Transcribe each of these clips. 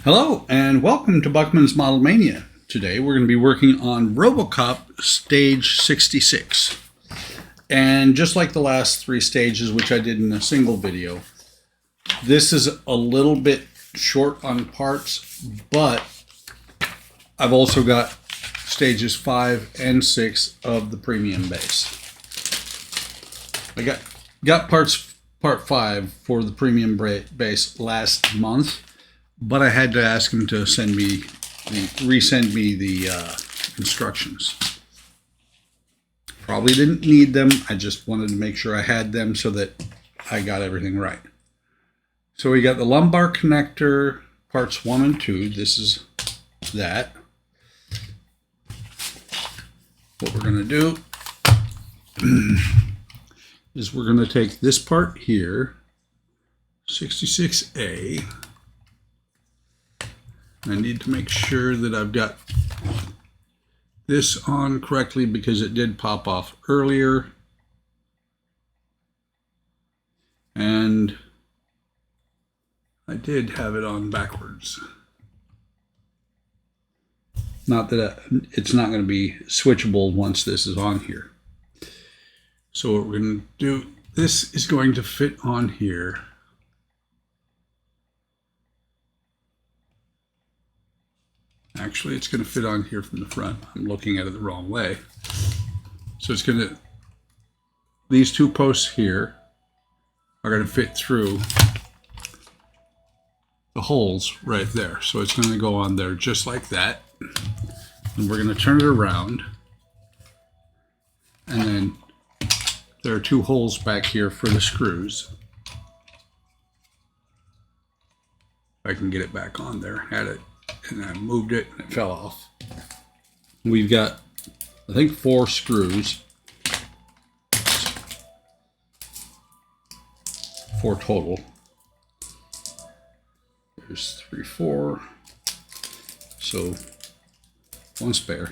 Hello and welcome to Buckman's Model Mania. Today we're going to be working on Robocop stage 66. And just like the last three stages, which I did in a single video, this is a little bit short on parts, but I've also got stages 5 and 6 of the premium base. I got part 5 for the premium base last month, but I had to ask him to resend me the instructions. Probably didn't need them. I just wanted to make sure I had them so that I got everything right. So we got the lumbar connector, parts 1 and 2. This is that. What we're going to do is we're going to take this part here, 66A. I need to make sure that I've got this on correctly because it did pop off earlier. And I did have it on backwards. Not that it's not going to be switchable once this is on here. So what we're going to do, this is going to fit on here. Actually, it's going to fit on here from the front. I'm looking at it the wrong way. So it's going to, these two posts here are going to fit through the holes right there. So it's going to go on there just like that. And we're going to turn it around. And then there are two holes back here for the screws. If I can get it back on there, had it. And I moved it and it fell off. We've got, I think, 4 screws. 4 total. There's 3, 4. So 1 spare.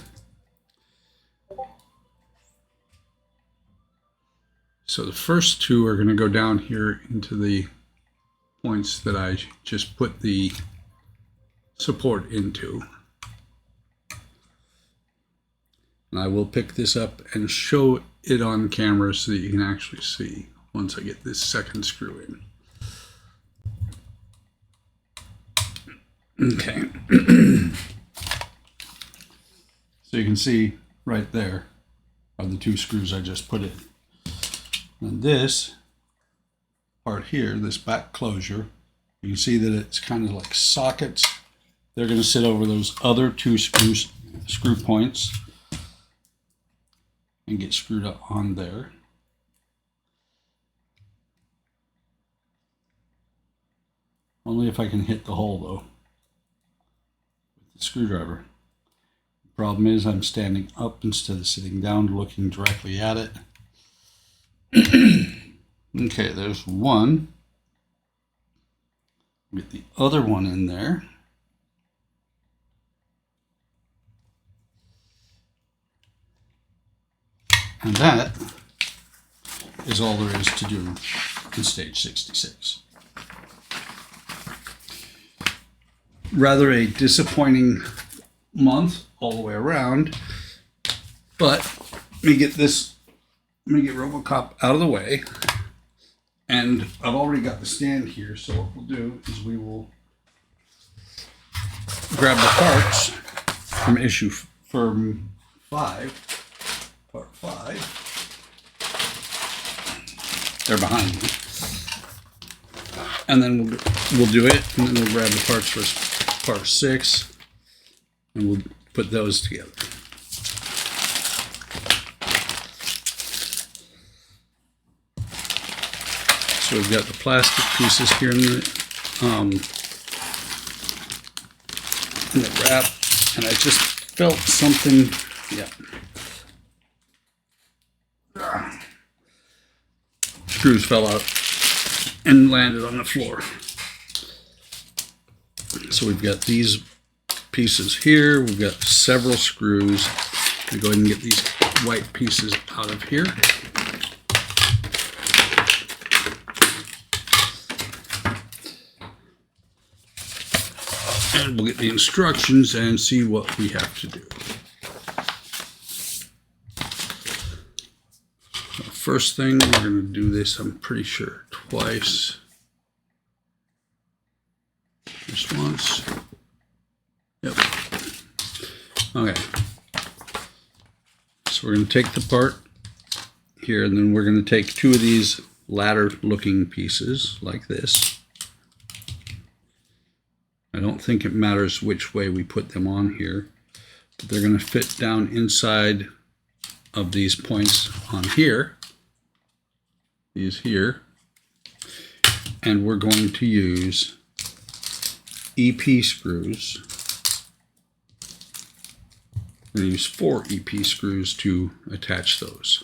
So the first 2 are going to go down here into the points that I just put the support into. And I will pick this up and show it on camera so that you can actually see once I get this second screw in. Okay. So you can see right there are the 2 screws I just put in. And this part here, this back closure, you can see that it's kind of like sockets. They're going to sit over those other 2 screw points and get screwed up on there. Only if I can hit the hole though with the screwdriver. The problem is I'm standing up instead of sitting down looking directly at it. Okay, there's one. Get the other one in there. And that is all there is to do in stage 66. Rather a disappointing month all the way around, but let me get Robocop out of the way. And I've already got the stand here, so what we'll do is we will grab the parts from from 5. Part 5. They're behind me. And then we'll do it, and then we'll grab the parts for part 6, and we'll put those together. So we've got the plastic pieces here in the wrap, and I just felt something. Yeah. Screws fell out and landed on the floor. So we've got these pieces here. We've got several screws. I'm going to go ahead and get these white pieces out of here. And we'll get the instructions and see what we have to do. First thing, we're going to do this, I'm pretty sure, twice. Just once. Yep. Okay. So we're going to take the part here, and then we're going to take two of these ladder-looking pieces, like this. I don't think it matters which way we put them on here, but they're going to fit down inside of these points on here. These here, and we're going to use EP screws. We're going to use 4 EP screws to attach those.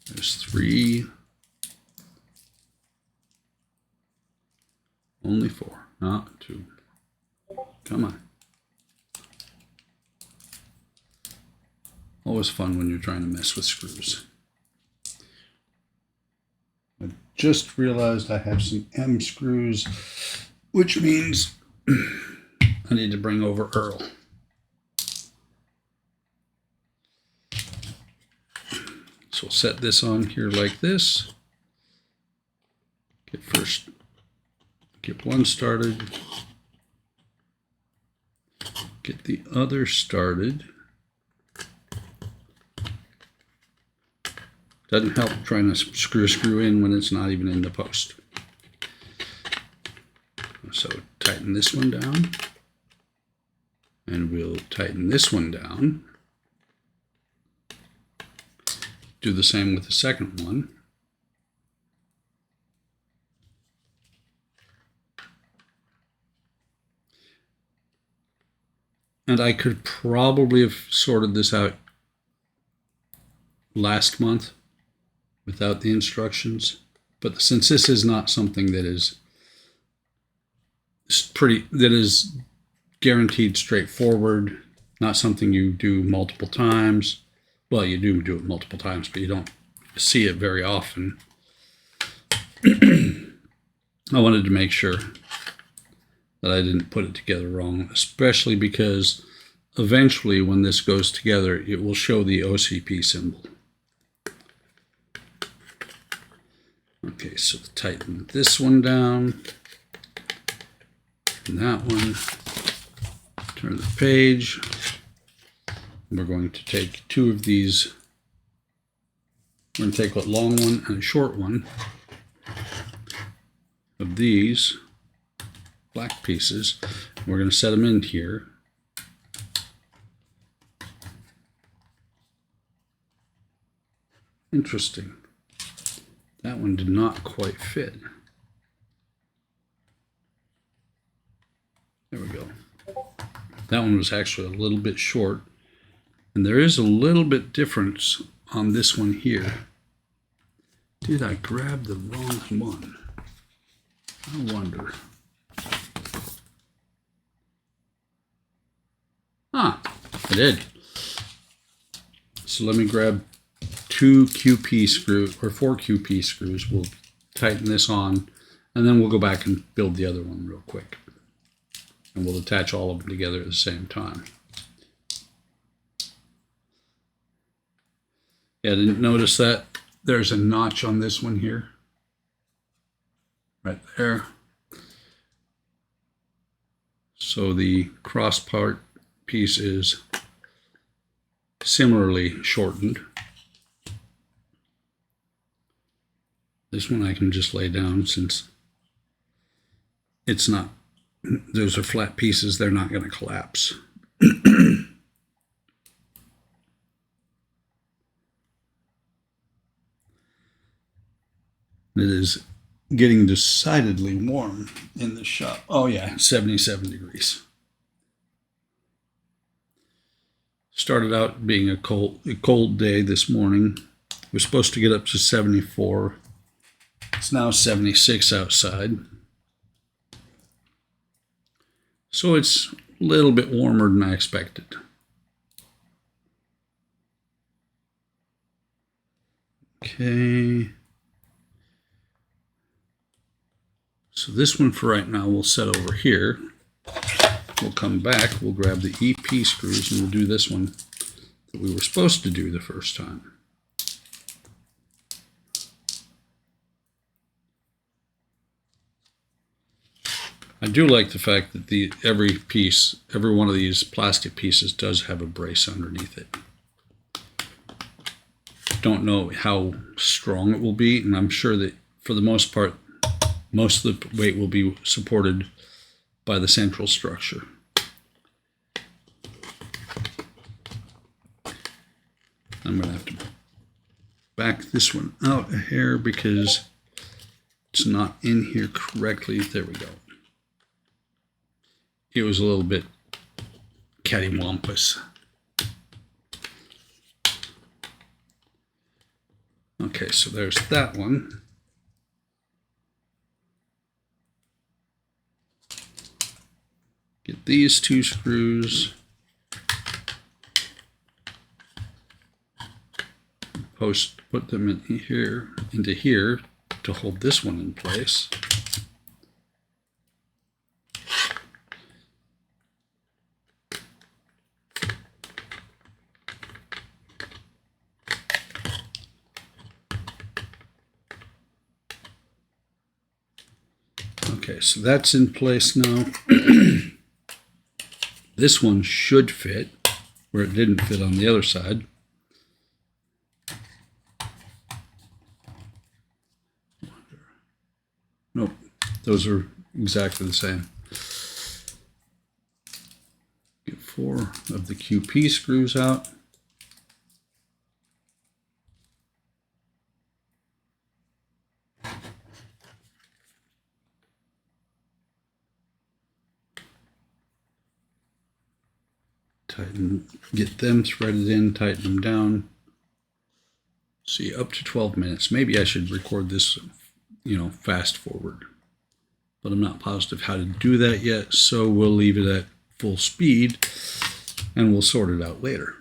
There's 3, only 4, not 2. Come on. Always fun when you're trying to mess with screws. I just realized I have some M screws, which means I need to bring over Earl. So we'll set this on here like this. Get one started. Get the other started. Doesn't help trying to screw in when it's not even in the post. So tighten this one down, and we'll tighten this one down. Do the same with the second one. And I could probably have sorted this out last month without the instructions, but since this is not something that is guaranteed straightforward, not something you do multiple times. Well, you do it multiple times, but you don't see it very often. I wanted to make sure that I didn't put it together wrong, especially because eventually when this goes together, it will show the OCP symbol. Okay, so tighten this one down, and that one. Turn the page. We're going to take two of these. We're going to take a long one and a short one of these black pieces. We're going to set them in here. Interesting. That one did not quite fit. There we go. That one was actually a little bit short. And there is a little bit difference on this one here. Did I grab the wrong one? I wonder. Ah, I did. So let me grab 2 QP screws, or 4 QP screws. We'll tighten this on, and then we'll go back and build the other one real quick. And we'll attach all of them together at the same time. Yeah, I didn't notice that. There's a notch on this one here. Right there. So the cross part piece is similarly shortened. This one I can just lay down since it's not, those are flat pieces, they're not going to collapse. It is getting decidedly warm in the shop. Oh yeah, 77 degrees. Started out being a cold day this morning. We're supposed to get up to 74. It's now 76 outside. So it's a little bit warmer than I expected. Okay. So this one for right now we'll set over here. We'll come back, we'll grab the EP screws, and we'll do this one that we were supposed to do the first time. I do like the fact that every one of these plastic pieces does have a brace underneath it. Don't know how strong it will be, and I'm sure that for the most part, most of the weight will be supported by the central structure. I'm going to have to back this one out a hair because it's not in here correctly. There we go. It was a little bit cattywampus. Okay, so there's that one. Get these two screws. Put them in here, into here to hold this one in place. Okay, so that's in place now. This one should fit where it didn't fit on the other side. Nope, those are exactly the same. Get 4 of the QP screws out. Tighten, get them threaded in, tighten them down. See, up to 12 minutes. Maybe I should record this, fast forward. But I'm not positive how to do that yet, so we'll leave it at full speed and we'll sort it out later.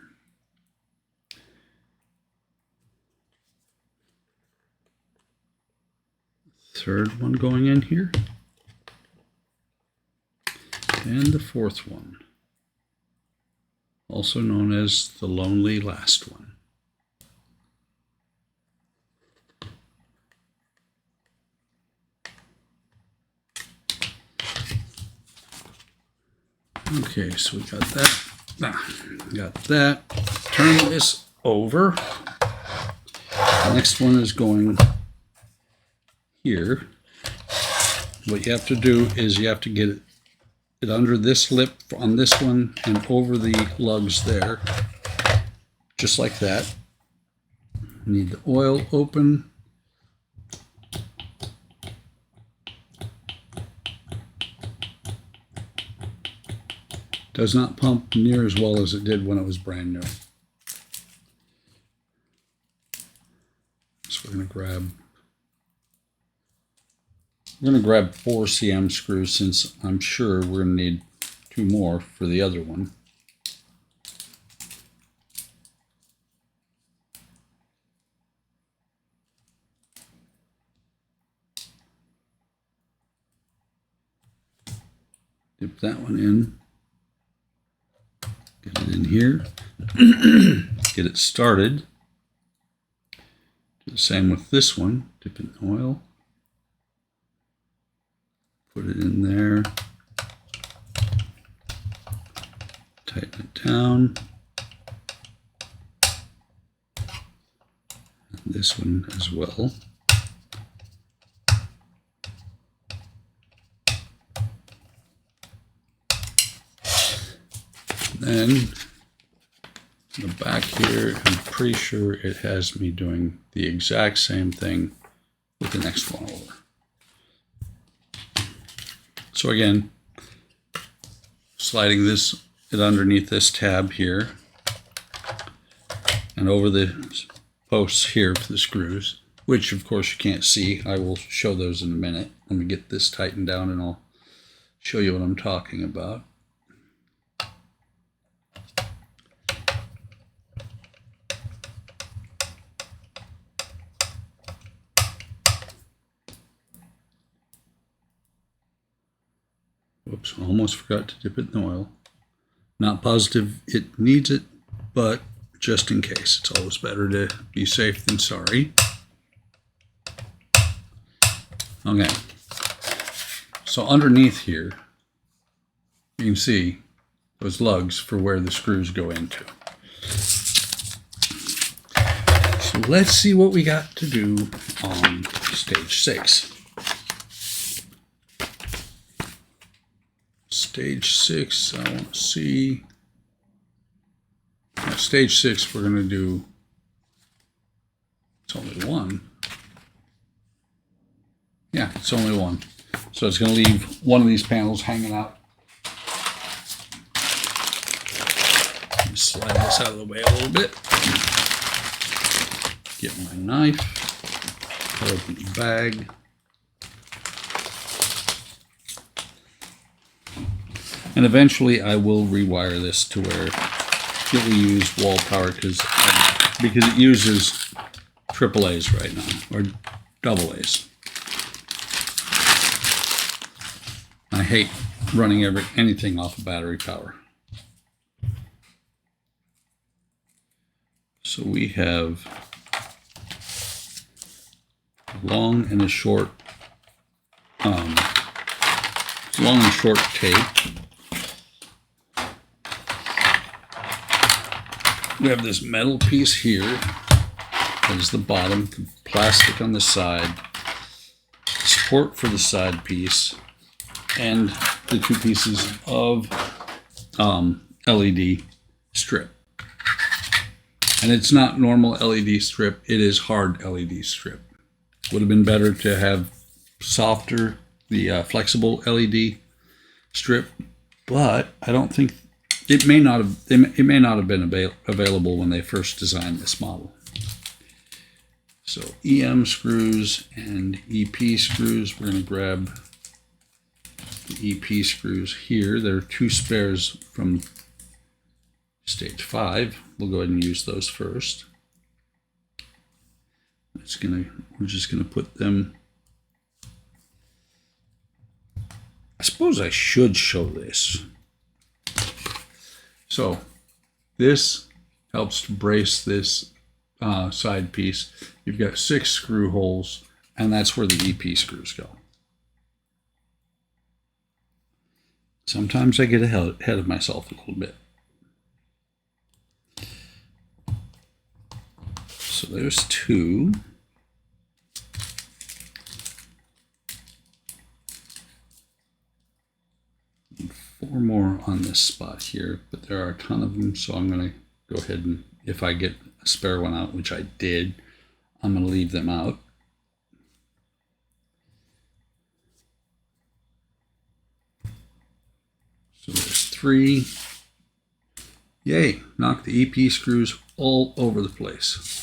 Third one going in here. And the fourth one, also known as the lonely last one. Okay, so we got that. Got that. Turn this over. The next one is going here. What you have to do is you have to get it under this lip on this one and over the lugs there, just like that. You need the oil open. Does not pump near as well as it did when it was brand new. So we're going to grab 4 CM screws, since I'm sure we're going to need 2 more for the other one. Dip that one in. Get it in here. Get it started. Do the same with this one. Dip in oil. Put it in there. Tighten it down. And this one as well. Then in the back here, I'm pretty sure it has me doing the exact same thing with the next one over. So again, sliding it underneath this tab here and over the posts here for the screws, which of course you can't see. I will show those in a minute. Let me get this tightened down and I'll show you what I'm talking about. Whoops, almost forgot to dip it in oil. Not positive it needs it, but just in case. It's always better to be safe than sorry. Okay. So underneath here, you can see those lugs for where the screws go into. So let's see what we got to do on stage 6. Stage 6, I want to see. Stage 6, we're going to do, it's only one. Yeah, it's only one. So it's going to leave one of these panels hanging out. Slide this out of the way a little bit. Get my knife. Open the bag. And eventually I will rewire this to where it will use wall power because it uses AAAs right now, or AA's. I hate running anything off of battery power. So we have a long and a short tape. We have this metal piece here. That is the bottom, the plastic on the side, support for the side piece, and the two pieces of LED strip. And it's not normal LED strip, it is hard LED strip. Would have been better to have softer, the flexible LED strip, but I don't think, it may not have been available when they first designed this model. So EM screws and EP screws, we're going to grab the EP screws here. There are two spares from stage 5. We'll go ahead and use those first. We're just gonna put them. I suppose I should show this. So this helps to brace this side piece. You've got 6 screw holes, and that's where the EP screws go. Sometimes I get ahead of myself a little bit. So there's 2. And 4 more on this spot here, but there are a ton of them, so I'm going to go ahead and, if I get a spare one out, which I did, I'm going to leave them out. So there's 3. Yay, knock the EP screws all over the place.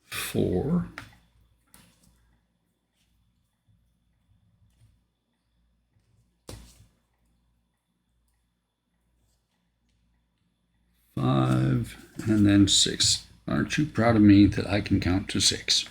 4. 5, and then 6. Aren't you proud of me that I can count to 6?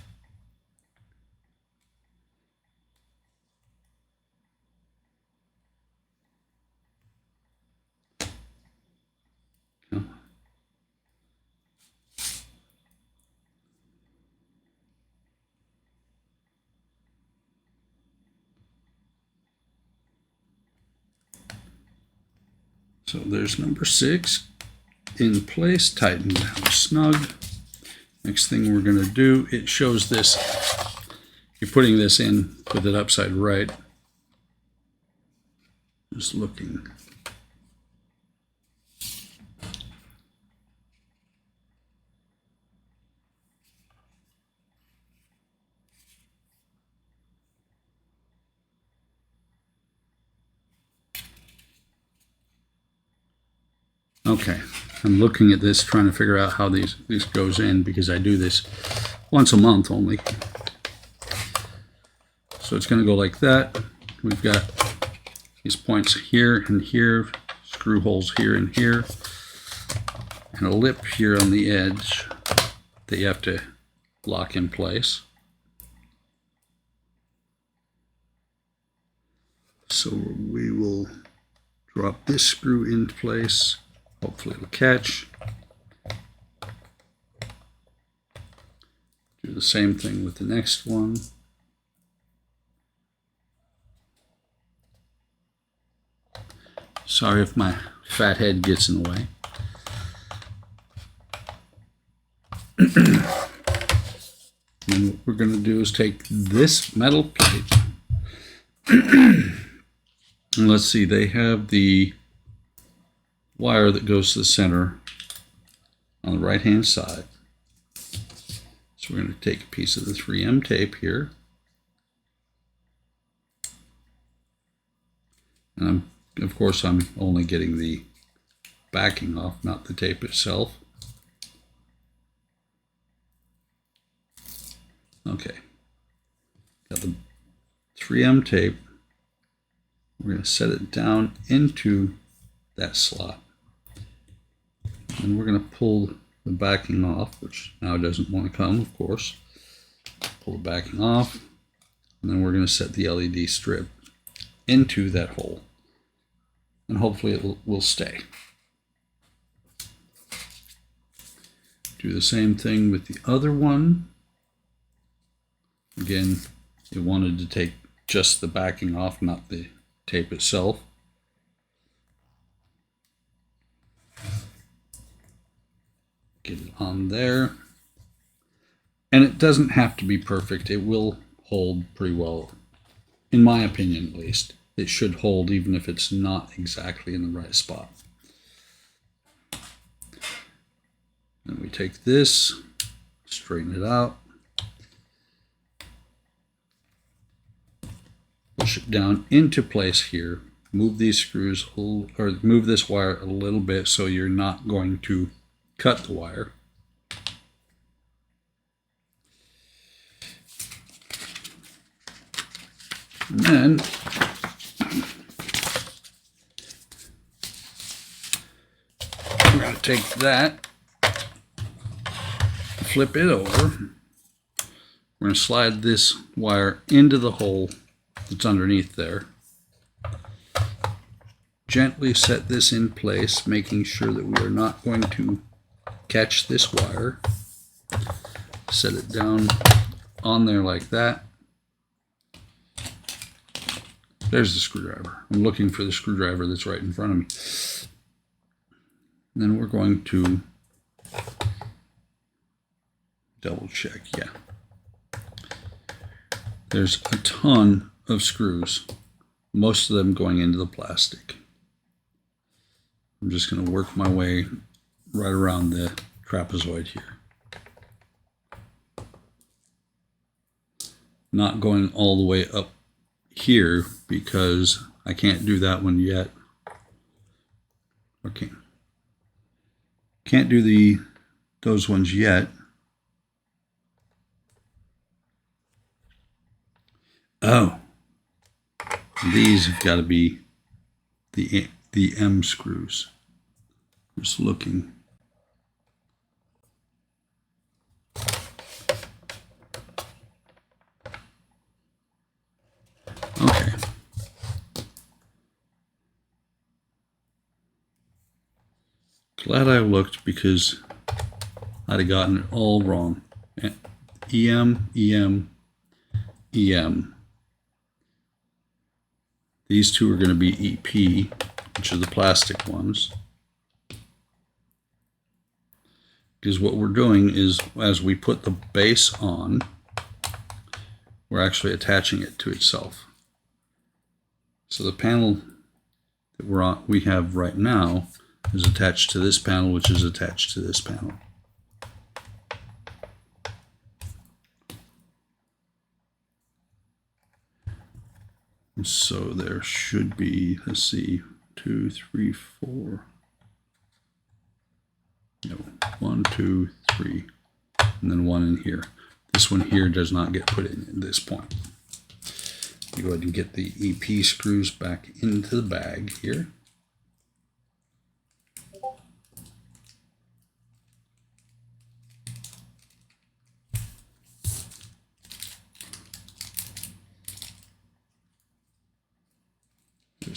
So there's number 6 in place, tightened down snug. Next thing we're going to do, it shows this, you're putting this in with it upside right. Just looking. Okay, I'm looking at this, trying to figure out how this goes in, because I do this once a month only. So it's going to go like that. We've got these points here and here, screw holes here and here, and a lip here on the edge. that you have to lock in place. So we will drop this screw into place. Hopefully it'll catch. Do the same thing with the next one. Sorry if my fat head gets in the way. And what we're going to do is take this metal plate. And let's see, they have the wire that goes to the center on the right hand side. So we're going to take a piece of the 3M tape here. And of course I'm only getting the backing off, not the tape itself. Okay, got the 3M tape. We're going to set it down into that slot. And we're going to pull the backing off, which now it doesn't want to come, of course. Pull the backing off, and then we're going to set the LED strip into that hole. And hopefully it will stay. Do the same thing with the other one. Again, it wanted to take just the backing off, not the tape itself. Get it on there. And it doesn't have to be perfect. It will hold pretty well, in my opinion at least. It should hold even if it's not exactly in the right spot. And we take this, straighten it out, push it down into place here, move these screws, or move this wire a little bit so you're not going to cut the wire. And then we're going to take that, flip it over. We're going to slide this wire into the hole that's underneath there. Gently set this in place, making sure that we are not going to catch this wire. Set it down on there like that. There's the screwdriver. I'm looking for the screwdriver that's right in front of me. And then we're going to double check. Yeah. There's a ton of screws, most of them going into the plastic. I'm just going to work my way right around the trapezoid here. Not going all the way up here because I can't do that one yet. Okay. Can't do those ones yet. Oh, these have got to be the M screws. Just looking. Okay. Glad I looked because I'd have gotten it all wrong. EM, EM, EM. These two are going to be EP, which are the plastic ones. Because what we're doing is, as we put the base on, we're actually attaching it to itself. So the panel that we have right now is attached to this panel, which is attached to this panel. So there should be, let's see, 2, 3, 4. No, 1, 2, 3, and then 1 in here. This one here does not get put in at this point. You go ahead and get the EP screws back into the bag here.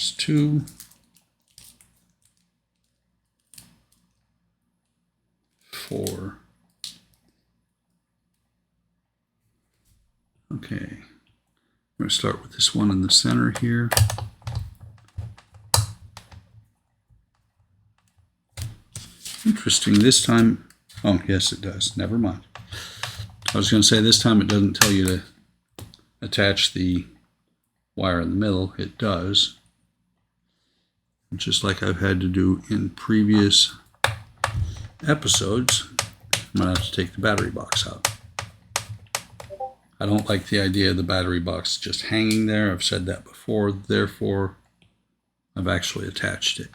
There's 2. 4. Okay. I'm going to start with this one in the center here. Interesting. This time, oh, yes, it does. Never mind. I was going to say this time it doesn't tell you to attach the wire in the middle. It does. Just like I've had to do in previous episodes, I'm going to have to take the battery box out. I don't like the idea of the battery box just hanging there. I've said that before. Therefore, I've actually attached it.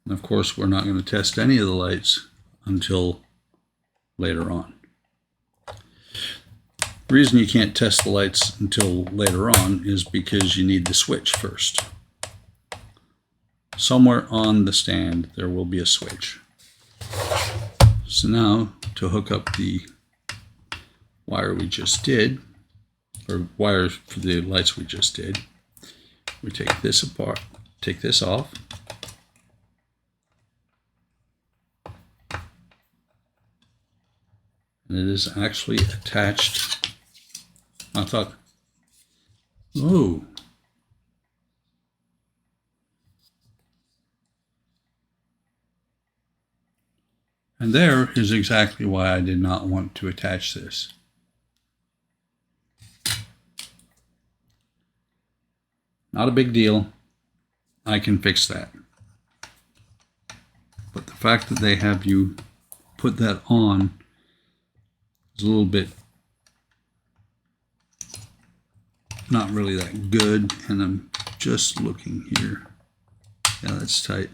And of course, we're not going to test any of the lights until later on. The reason you can't test the lights until later on is because you need the switch first. Somewhere on the stand there will be a switch. So now to hook up the wire we just did, or wires for the lights we just did, we take this apart, take this off. And it is actually attached. I thought, oh. And there is exactly why I did not want to attach this. Not a big deal. I can fix that. But the fact that they have you put that on is a little bit not really that good, and I'm just looking here. Yeah, that's tight.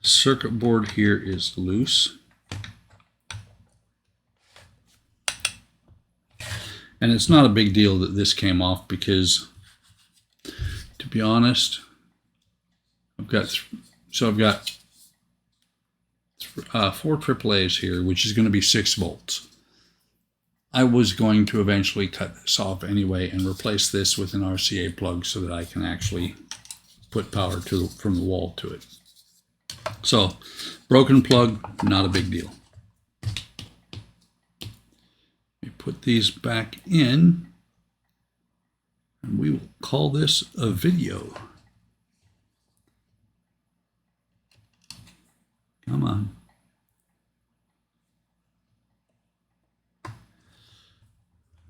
Circuit board here is loose. And it's not a big deal that this came off because, to be honest, I've got 4 AAAs here, which is going to be 6 volts. I was going to eventually cut this off anyway and replace this with an RCA plug so that I can actually put power from the wall to it. So, broken plug, not a big deal. We put these back in, and we will call this a video. Come on.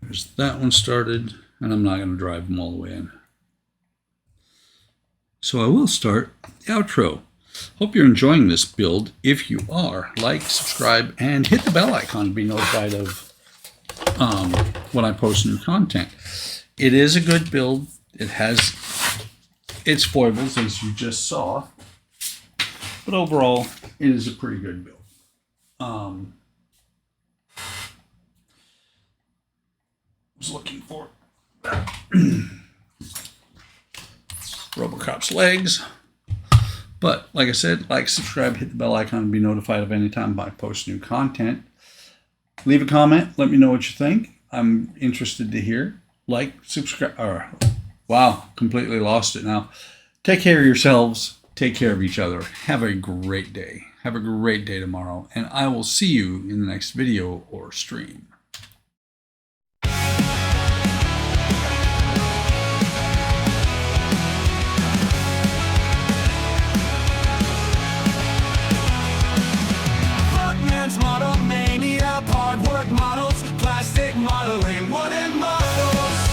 There's that one started, and I'm not going to drive them all the way in. So I will start the outro. Hope you're enjoying this build. If you are, like, subscribe, and hit the bell icon to be notified of when I post new content. It is a good build. It has its foibles, as you just saw. But overall, it is a pretty good build. Was looking for Robocop's legs. But like I said, like, subscribe, hit the bell icon and be notified of any time I post new content. Leave a comment. Let me know what you think. I'm interested to hear. Like, subscribe. Wow, completely lost it now. Take care of yourselves. Take care of each other. Have a great day. Have a great day tomorrow. And I will see you in the next video or stream. Buckman's model mania, hard work models, plastic modeling, wooden models.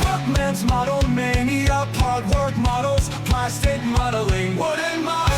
Buckman's model mania, hard work models, plastic modeling, wooden models.